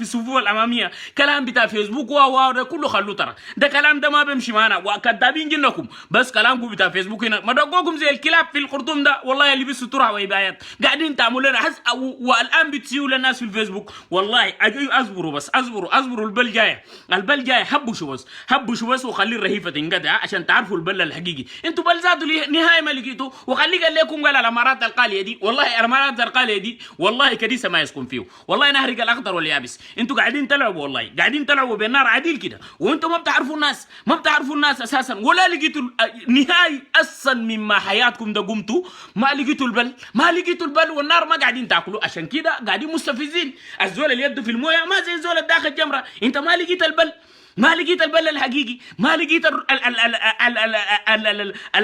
في الصفوف الاماميه كلام بتاع فيسبوك ده كله خلوه ترى ده كلام ده ما بيمشي معنا وكذابين جنكم بس كلامكم بتاع فيسبوك هنا ما دقوكم زي الكلاب في الخرطوم ده والله اللي بيسوا ترى وهبايات قاعدين تعملوا لنا والان بتسيوا للناس في الفيسبوك والله اصبروا بس اصبروا البل جايه هبشوا بس وخلي الرهيفه تنقطع عشان تعرفوا البل الحقيقي انتوا بل ذاتوا نهايه ما لقيتوا وخلي قال لكم قال الامارات القاليه دي والله الامارات القاليه دي والله كديسه ما يسكن فيه والله نهرق الاخضر واليابس انتوا قاعدين تلعبوا والله قاعدين تلعبوا بالنار عديل كده وانتوا ما بتعرفوا الناس اساسا ولا لقيتوا نهايه اصلا مما حياتكم ده قمتوا ما لقيتوا البل والنار ما قاعدين تاكلوا عشان كده قاعدين مستفزين الزول اللي يده في المويه ما زي الزول الداخل الجمره انت ما لقيت البل الحقيقي ما لقيت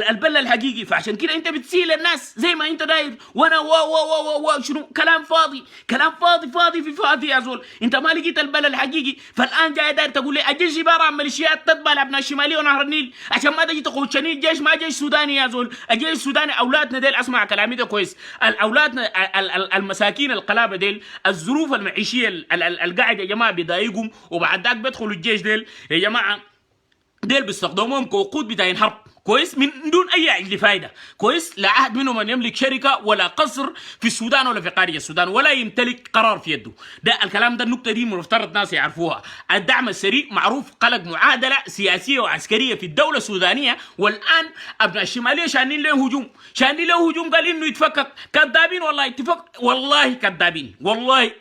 البل الحقيقي فعشان كده انت بتسيل الناس زي ما انت داير وانا و شنو كلام فاضي في فاضي يا زول انت ما لقيت البل الحقيقي فالان جاي داير تقول لي الجيش عباره عن ميليشيات تتبع ابناء الشماليه ونهر النيل عشان ما تجي تخوشني الجيش ما جيش سوداني يا زول الجيش السوداني اولادنا ديل اسمع كلامي ده كويس الاولادنا المساكين القلابه ديل الظروف المعيشيه القاعده يا جماعه بيضايقهم وبعد ذاك بيدخلوا الجيش ديل يا جماعه ديل بيستخدموهم كوقود بتاعين حرب كويس من دون اي اجل فايده كويس لا احد منهم ان يملك شركه ولا قصر في السودان ولا في خارج السودان ولا يمتلك قرار في يده ده الكلام ده النقطه دي مفترض ناس يعرفوها الدعم السريع معروف قلق معادله سياسيه وعسكريه في الدوله السودانيه والان ابناء الشماليه شانين له هجوم قال انه يتفكك كذابين والله والله كذابين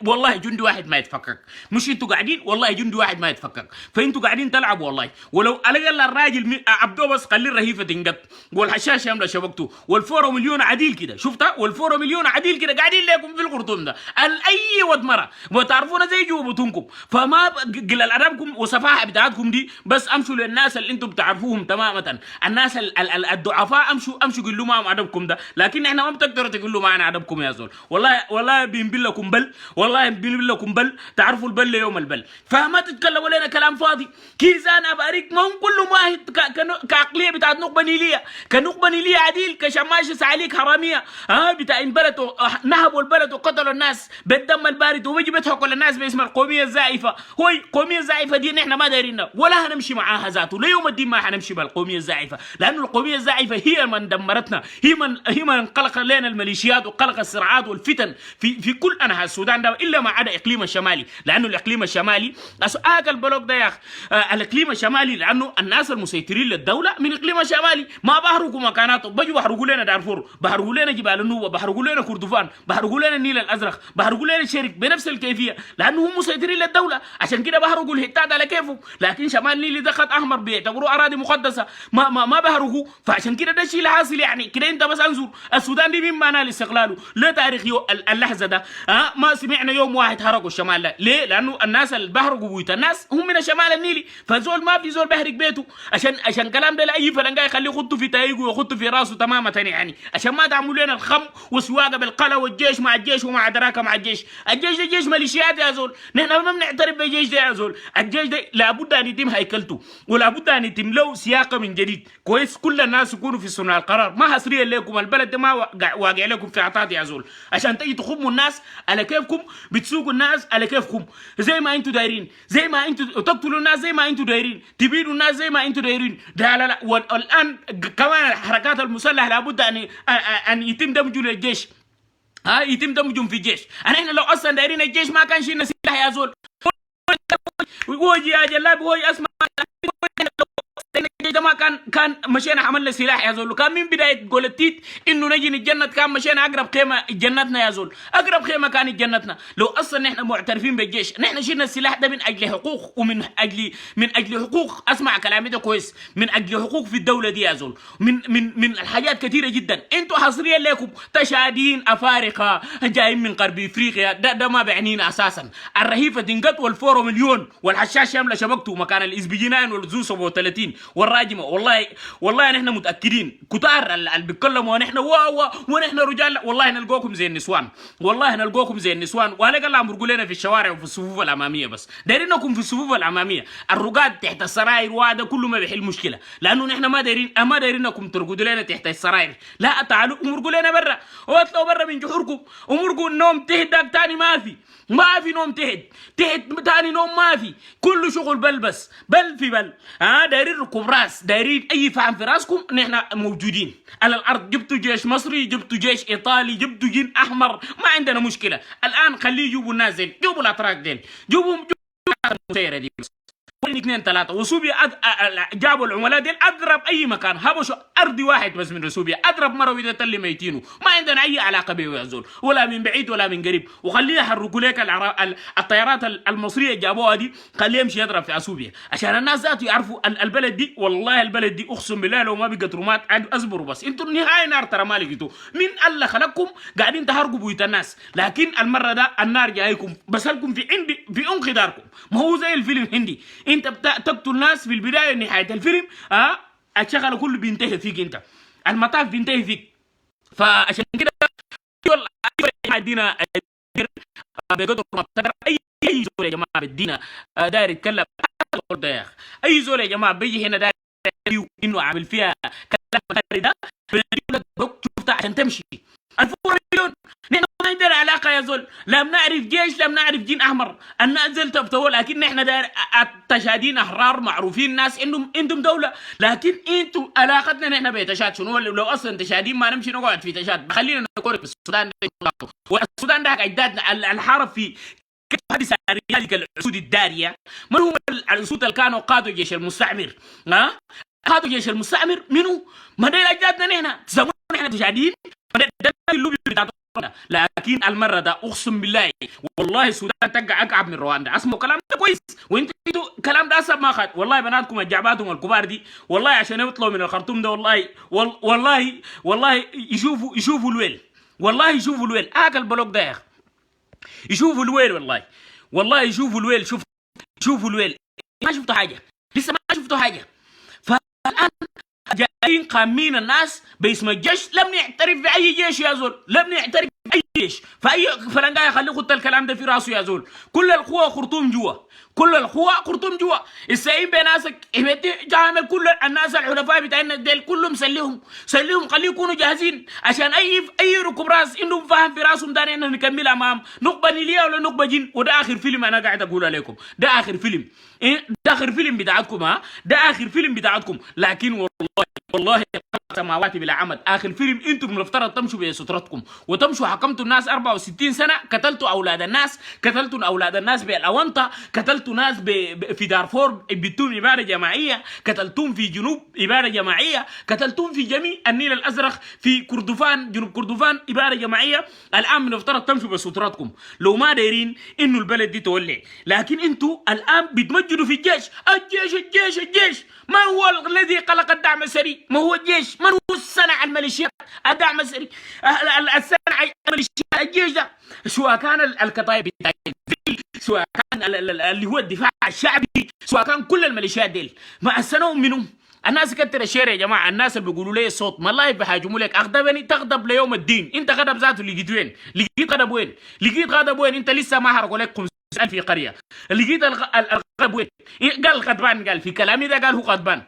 والله جندي واحد ما يتفكك مش انتوا قاعدين والله جندي واحد ما يتفكك فانتوا قاعدين تلعبوا والله ولو على الراجل عبدو بس خلي الرهيفه تنقط والحشاش يملا شبكته والفورو مليون عديل كده شفتها والفورو مليون عديل كده قاعدين لكم في الخرطوم ده اي ود مره وتعرفونا زي جوا بطونكم فما قلال ادبكم وصفاحه بتاعتكم دي بس امشوا للناس اللي انتم بتعرفوهم تماما الناس الضعفاء امشوا قولوا معهم ادبكم ده لكن احنا ما بتقدروا تقولوا معنا ادبكم يا زول والله بينبل لكم بل تعرفوا البل يوم البل فما تتكلموا لنا كلام فاضي كيزانا باريك ما هم كلهم واحد كعقليه بتاعت كنقبه نيليه عديل كشماشه سعاليك حراميه بتاع البلد نهبوا البلد وقتلوا الناس بالدم البارد وبيجي بيضحكوا للناس باسم القوميه الزائفه هو القوميه الزائفه دي نحن ما دايرينها ولا هنمشي معاها ذاته ليوم الدين ما هنمشي بالقوميه الزائفه لانه القوميه الزائفه هي من دمرتنا هي من قلق لنا الميليشيات وقلق الصراعات والفتن في كل انحاء السودان ده الا ما عدا الاقليم الشمالي لانه الاقليم الشمالي البلوك ده يا اخي الاقليم الشمالي لانه الناس المسيطرين للدوله من الاقليم الشمالي ما بحرقوا مكاناتهم بيجوا بحرقوا لنا دارفور بحرقوا لنا جبال النوبه بحرقوا لنا كردفان بحرقوا لنا النيل الازرق بحرقوا لنا الشرق بنفس الكيفيه لانه هم مسيطرين للدوله عشان كده بحرقوا الهتاد على كيفهم لكن شمال النيل ده خط احمر بيعتبروه اراضي مقدسه ما بحرقوا فعشان كده ده الشيء الحاصل يعني كده انت بس انظر السودان دي مما نال استقلاله لا تاريخ اللحظه ده ما سمعنا يوم واحد حرقوا الشمال ده ليه لانه الناس اللي بحرقوا بيوت الناس هم من الشمال النيلي فزول ما في زول بحرق بيته عشان كلام ده لاي فلنجا يخليه يخطوا في تايجو ويخطوا في راسه تماما يعني عشان ما تعملوا لنا الخم وسواقه بالقلا والجيش مع الجيش ومع دراكه مع الجيش ده جيش ميليشيات يا زول نحن ما بنعترف بالجيش ده يا زول الجيش ده لابد ان يتم هيكلته ولابد ان يتم له سياقه من جديد كويس كل الناس يكونوا في صنع القرار ما حصريا لكم البلد ده ما واقع لكم في عطاء يا زول عشان تيجي تخموا الناس على كيفكم بتسوقوا الناس على كيفكم زي ما انتوا دايرين زي ما انتوا تقتلوا الناس زي ما انتوا دايرين تبيدوا الناس زي ما انتوا دايرين ده لا والان كمان الحركات المسلحه لابد ان يتم دمجوا للجيش يتم دمجهم في الجيش احنا لو اصلا دايرين الجيش ما كان شيء سلاح يا زول ويجي يا جلاب هو اسمع ده ما كان مشينا عملنا سلاح يا زول كان من بدايه قولتيت انه نجي نتجند كان مشينا اقرب خيمه جنتنا يا زول اقرب خيمه كانت جنتنا لو اصلا نحن معترفين بالجيش نحن شلنا السلاح ده من اجل حقوق ومن اجل حقوق اسمع كلامي ده كويس من اجل حقوق في الدوله دي يا زول من الحاجات كثيره جدا انتوا حصريا لكم تشادين افارقه جايين من غرب افريقيا ده ما بيعنينا اساسا الرهيفه تنقط والفورو مليون والحشاش يملى شبكته مكان الاسبجينان والزو 37 والراجمه والله نحن متاكدين كتار اللي بيتكلموا ونحن رجال والله نلقوكم زي النسوان ولا قال امر لنا في الشوارع وفي الصفوف الاماميه بس دايرينكم في الصفوف الاماميه الرقاد تحت السراير وهذا كله ما بيحل مشكله لانه نحن ما دايرينكم ترقدوا لنا تحت السراير لا تعالوا امرقوا لنا برا واطلعوا برا من جحوركم امرقوا النوم تهدك تاني ما في ما في نوم تحت، تحت تاني نوم ما في، كله شغل بل بس بل في بل. دايرين ركوب راس، دايرين اي فهم في راسكم. نحن موجودين على الارض، جبتوا جيش مصري، جبتوا جيش ايطالي، جبتوا جين احمر، ما عندنا مشكله. الان خليه يجيبوا الناس ديل، جيبوا الاتراك ديل، جيبوا المسيره دي بس. اثنين ثلاثة وسوبيا جابوا العملاء ديل اضرب اي مكان، هبشوا ارضي واحد بس من سوبيا، اضرب مروي اللي ميتينه، ما عندنا اي علاقه به يا زول، ولا من بعيد ولا من قريب. وخليه يحركوا لك الطيارات المصريه جابوها دي، خليه يمشي يضرب في اسوبيا عشان الناس ذاته يعرفوا البلد دي. والله البلد دي اقسم بالله لو ما بقت رمات اصبروا بس، انتوا النهايه نار ترى ما لقيتوا. مين الله خلقكم قاعدين تهرقوا بيوت الناس، لكن المره ده النار جايكم بسلكم في عندي في انقي داركم. ما هو زي الفيلم الهندي، انت تقتل الناس في البدايه ونهايه الفيلم، الشغل كله بينتهي فيك، انت المطاف بينتهي فيك. فعشان كده والله ادينا بقدر ما تقدر اي زول يا جماعه بدينا داير يتكلم يا اخي، اي زول يا جماعه بيجي هنا داير انه عامل فيها كلام ده شفتها عشان تمشي. الفور مليون نحن ما عندنا علاقه يا زول، لا بنعرف جيش لا بنعرف جين احمر، النازل تبتول، لكن نحن داير التشادين احرار معروفين ناس انتم دوله، لكن انتم علاقتنا نحن بتشاد شنو؟ لو اصلا تشادين ما نمشي نقعد في تشاد، خلينا نقول في السودان. والسودان ده اجدادنا الحرب في حدث رجالك الاسود الداريه، من هم الاسود اللي كانوا قادوا جيش المستعمر؟ قادوا جيش المستعمر منو؟ ما دي اجدادنا نحن، تسمونا نحن تشادين؟ لكن المره ده اقسم بالله والله السودان تقع اكعب من رواندا. اسمعوا كلام ده كويس، وانتوا كلام ده اسب ما خد. والله بناتكم الجعباتهم الكبار دي والله عشان يطلعوا من الخرطوم ده والله يشوفوا الويل، والله يشوفوا الويل. البلوك ده يا اخي يشوفوا الويل، والله يشوفوا الويل. شوفوا الويل، ما شفتوا حاجه، لسه ما شفتوا حاجه. فالان جايين قامين الناس باسم الجيش، لم نعترف باي جيش يا زول، لم نعترف باي جيش. فاي فلنقاي خليه يخط الكلام ده في راسه يا زول. كل القوى خرطوم جوا، كل القوى خرطوم جوا. السايب بناسك جامل كل الناس الحلفاء بتاعنا ديل كلهم سليهم خليه يكونوا جاهزين عشان اي ركوب راس انهم فاهم في راسهم ده ان نكمل امام نقبه نيليه ولا نقبه جن. وده اخر فيلم انا قاعد اقول لكم، ده اخر فيلم، ده اخر فيلم بتاعتكم، ده اخر فيلم بتاعتكم. لكن والله سماوات بلا عمد، اخر فيلم انتم المفترض تمشوا بسترتكم وتمشوا. حكمتوا الناس 64 سنه، قتلتوا اولاد الناس، قتلتوا اولاد الناس بالاونطه، قتلتوا ناس في دارفور بتون اباده جماعيه، قتلتوهم في جنوب اباده جماعيه، قتلتوهم في جميع النيل الازرق، في كردفان جنوب كردفان اباده جماعيه. الان من المفترض تمشوا بسترتكم لو ما دايرين انه البلد دي تولع. لكن انتم الان بتمجدوا في الجيش. الجيش ما هو الذي خلق الدعم السري؟ ما هو الجيش؟ من هو صنع الميليشيات؟ الدعم السري، الصنع الميليشيات الجيش ده، سواء كان القطايع بتاع سواء كان اللي هو الدفاع الشعبي، سواء كان كل الميليشيات ديل ما السنهم منهم. الناس كتر الشير يا جماعه، الناس اللي بيقولوا لي صوت ما الله بيهاجموا لك. اغضبني تغضب ليوم الدين. انت غضب ذاته لقيت وين؟ لقيت غضب وين؟ انت لسه ما حرقوا لك 500,000 في قريه. لقيت الغضب وين؟ قال غضبان، قال في كلامي ده قال هو غضبان.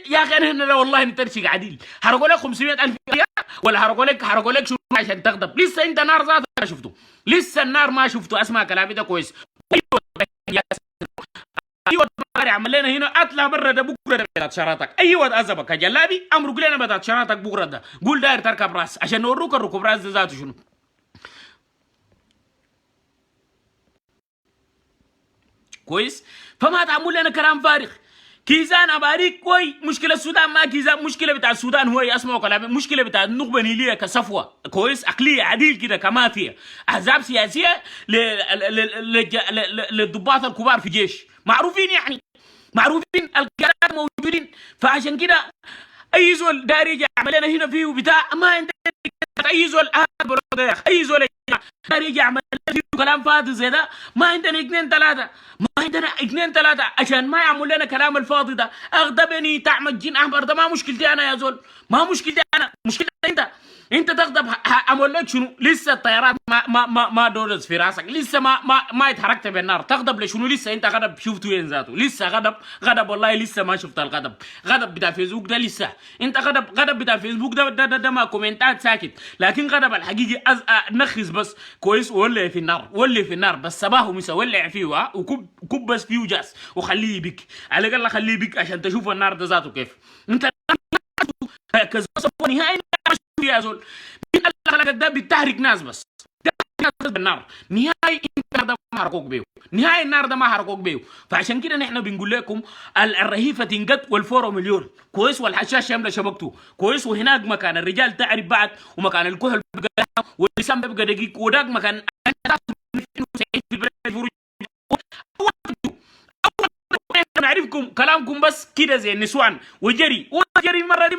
يا اخي انا والله نترشق عديل، حرقوا لك 500,000 في قريه ولا حرقوا لك شنو عشان تغضب؟ لسه انت نار ذاته ما شفته، لسه النار ما شفته. اسمع كلامي ده كويس. ايوه عمل لنا هنا اطلع برا ده بكره ده بتاعت شراطك. ايوه ازبك يا جلابي امرك لنا بتاعت شراطك بكره ده. قول داير تركب راس عشان نوروك الركوب راس ده ذاته شنو. كويس؟ فما تعمل لنا كلام فارغ. كيزان اباريك كوي. مشكله السودان ما كيزان، مشكله بتاع السودان هو اسمعوا كلامي، مشكله بتاع النخبه النيليه كصفوه كويس، عقليه عديل كده كمافيا، احزاب سياسيه للضباط الكبار في جيش معروفين، يعني معروفين القرار موجودين. فعشان كده اي زول داري يجي يعمل لنا هنا فيه بتاع ما عندنا. اي زول اي زول داري يجي يعمل لنا فيه كلام فاضي زي ده، ما عندنا اثنين ثلاثه عشان ما يعمل لنا كلام الفاضي ده. اغضبني تعمل جين احمر ده ما مشكلتي انا يا زول، ما مشكلتي انا، مشكلتك انت. انت تغضب اعمل لك شنو؟ لسه الطيارات ما دورت في راسك، لسه ما اتحركت بالنار، تغضب لشنو؟ لسه انت غضب شفته وين ذاته؟ لسه غضب والله لسه ما شفت الغضب. غضب بتاع فيسبوك ده لسه انت غضب بتاع فيسبوك ده ما كومنتات ساكت، لكن غضب الحقيقي نخز بس كويس وولع في النار، ولع في النار بس صباح ومسا ولع فيه وكب بس فيه جاس وخليه يبك، على الاقل خليه يبك عشان تشوف النار ده ذاته كيف. انت كذا نهائي يا زول، مين اللي خلقك ده بتحرق ناس بس بالنار نهائي، انت ده ما حرقوك بيه نهائي، النار ده ما حرقوك بيه. فعشان كده نحن بنقول لكم الرهيفه تنقط والفورو مليون كويس، والحشاش شامله شبكته كويس، وهناك مكان الرجال تعرف بعض، ومكان الكحل بقى واللسان بيبقى دقيق، وذاك مكان نعرفكم كلامكم بس كده زي النسوان وجري المره دي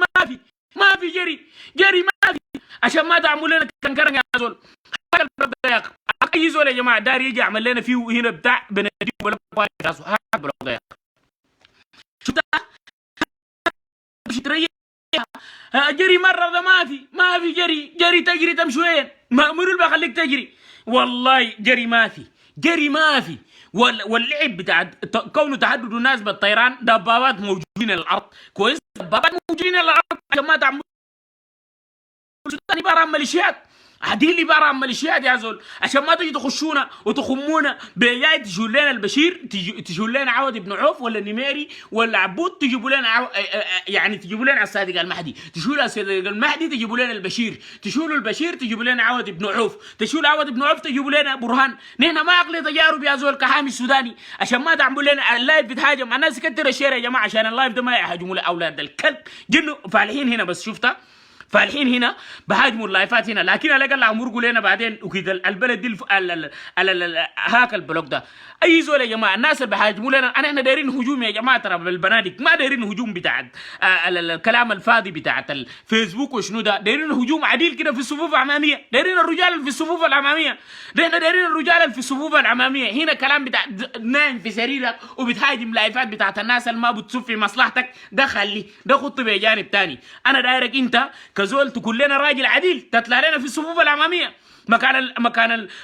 ما في جري ما في، عشان ما تعملوا لنا كنكرن يا زول. اي زول يا جماعه دار يجي يعمل لنا فيه هنا بتاع بنديه ولا راسه هذا بلوك ضيق. شفت تريح جري مره ده ما في جري تجري تمشي وين؟ مأمور اللي بخليك تجري والله جري ما في واللعب بتاع كونه تحدد الناس بالطيران، دبابات موجودين على الارض كويس، دبابات موجودين على الارض عشان ما تعملوا عباره عن ميليشيات، عديل عباره عن ميليشيات يا زول، عشان ما تجي تخشونا وتخمونا بجاي تجوا لنا البشير، تجوا لنا عوض بن عوف ولا النميري ولا عبود، تجيبوا لنا يعني تجيبوا لنا الصادق المهدي، تشولوا الصادق المهدي تجيبوا لنا البشير، تشولوا البشير تجيبوا لنا عوض بن عوف، تشولوا عوض بن عوف تجيبوا لنا برهان. نحن ما عقلي تجارب يا زول كحامي السوداني، عشان ما تعملوا لنا اللايف بتهاجم الناس. كتر الشير يا جماعه عشان اللايف ده ما يهاجموا اولاد الكلب جنوا فالحين هنا بس شفتها، فالحين هنا بهاجموا اللايفات هنا، لكن على الاقل امرقوا لنا بعدين وكذا البلد دي هاك البلوك ده. اي زول يا جماعه الناس اللي بهاجموا لنا احنا دايرين هجوم يا جماعه ترى بالبنادق، ما دايرين هجوم بتاع الكلام الفاضي بتاع الفيسبوك وشنو ده، دايرين هجوم عديل كده في الصفوف الاماميه، دايرين الرجال اللي في الصفوف الاماميه، احنا دايرين الرجال اللي في الصفوف الاماميه. هنا كلام بتاع نايم في سريرك وبتهاجم لايفات بتاعت الناس اللي ما بتصف في مصلحتك، ده خلي ده خط بجانب ثاني. انا دايرك انت كزول تكون لنا راجل عديل تطلع لنا في الصفوف الاماميه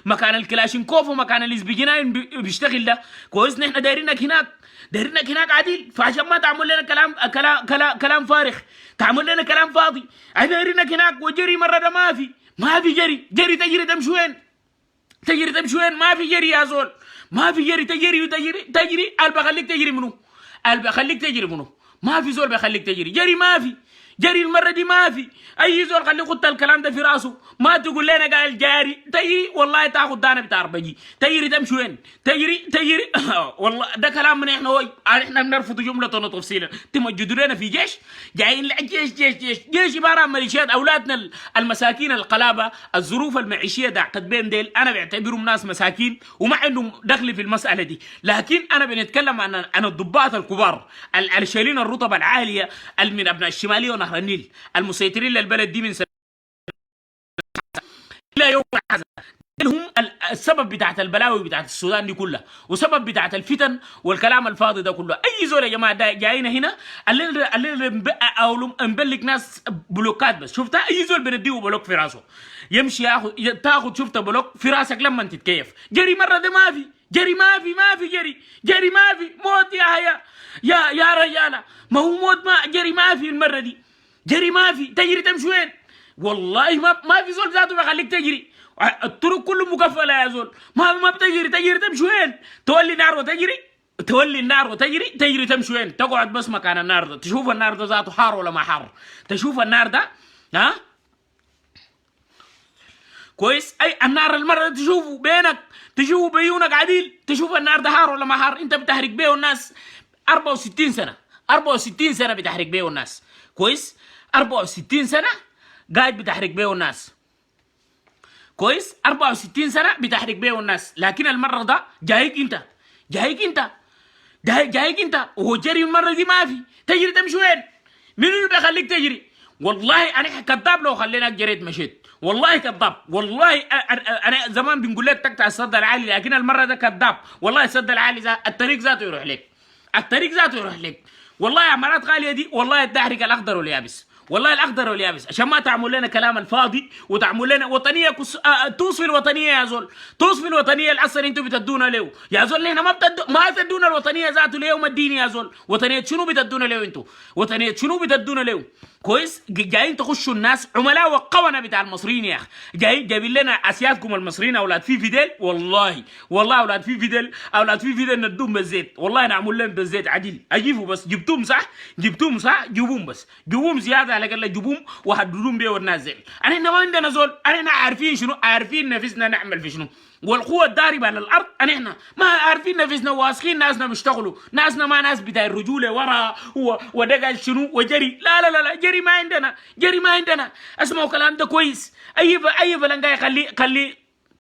مكان الكلاشينكوف ومكان الاسبيجناين بيشتغل ده كويس. نحن دايرينك هناك عديل، فعشان ما تعمل لنا كلام فارغ، تعمل لنا كلام فاضي. دايرينك هناك وجري مره ده ما في جري تجري تمشي وين؟ ما في جري يا زول، ما في جري، تجري قلب بخليك تجري منو؟ ما في زول بيخليك تجري، جري المره دي ما في. اي زول خليه يخط الكلام ده في راسه، ما تقول لنا قال جاري تجري والله تاخذ دانه بتاع ربجي، تجري تمشي وين؟ تجري والله ده كلام من احنا بنرفض جمله وتفصيلا. تمجدوا لنا في جيش جايين جيش عباره عن ميليشيات. اولادنا المساكين القلابه الظروف المعيشيه دعقت بين ديل انا بعتبرهم ناس مساكين وما عندهم دخل في المساله دي، لكن انا بنتكلم عن الضباط الكبار الشايلين الرتب العاليه من ابناء الشماليه ونهر النيل المسيطرين للبلد دي من سنة الى يوم هذا. هم السبب بتاعت البلاوي بتاعت السودان دي كلها، وسبب بتاعت الفتن والكلام الفاضي ده كله. اي زول يا جماعه جايين هنا الليل او نبلغ ناس بلوكات بس، شفتها اي زول بنديه بلوك في راسه يمشي تاخذ شفت بلوك في راسك لما تتكيف. جري مره ده ما في جري ما في موت يا رجاله، ما هو موت، ما جري ما في المره دي، جري ما في. تجري تمشي وين؟ والله ما في زول ذاته بيخليك تجري، الطرق كله مقفله يا زول، ما بتجري تمشي وين؟ تولي النار وتجري تمشي وين؟ تقعد بس مكان النار ده، تشوف النار ده ذاته حار ولا ما حار، تشوف النار ده ها كويس. اي النار المره تشوفه بعيونك عديل، تشوف النار ده حار ولا ما حار. انت بتحرق بيه الناس 64 سنه بتحرق بيه الناس كويس، 64 سنه قاعد بتحرق بيه الناس كويس، 64 سنه بتحرق بيه الناس، لكن المره ده جايك انت وهو جري المره دي ما في. تجري تمشي وين؟ مين اللي بيخليك تجري؟ والله انا كذاب لو خليناك جريت مشيت، والله كذاب، والله انا زمان بنقول لك تقطع السد العالي، لكن المره ده كذاب والله. السد العالي الطريق ذاته يروح لك، والله عملات غاليه دي، والله الدحرق الاخضر واليابس، والله الاخضر واليابس، عشان ما تعمل لنا كلام الفاضي وتعمل لنا وطنيه توصف الوطنيه يا زول، توصف الوطنيه العصر انتم بتدونا له يا زول. نحن ما تدونا الوطنيه ذاته ليوم الدين يا زول. وطنيه شنو بتدونا له انتم؟ وطنيه شنو بتدونا له؟ كويس؟ جايين تخشوا الناس عملاء وقونه بتاع المصريين يا اخي، جايبين لنا اسيادكم المصريين اولاد في فيديل. والله اولاد في فيديل ندوم بالزيت، والله نعمل لهم بالزيت عديل. اجيبوا بس جبتوهم صح جيبوهم بس جيبوهم زياده على الاقل جيبوهم وحددوهم بيه والناس زي انا ما عندنا زول. انا عارفين شنو، عارفين نفسنا نعمل في شنو، والقوة الضاربة على الأرض احنا ما عارفين نفسنا، واثقين ناسنا بيشتغلوا، ناسنا ما ناس بتاع الرجولة ورا ودقل شنو وجري. لا لا لا لا، جري ما عندنا، اسمعوا كلام ده كويس. أي فلان جاي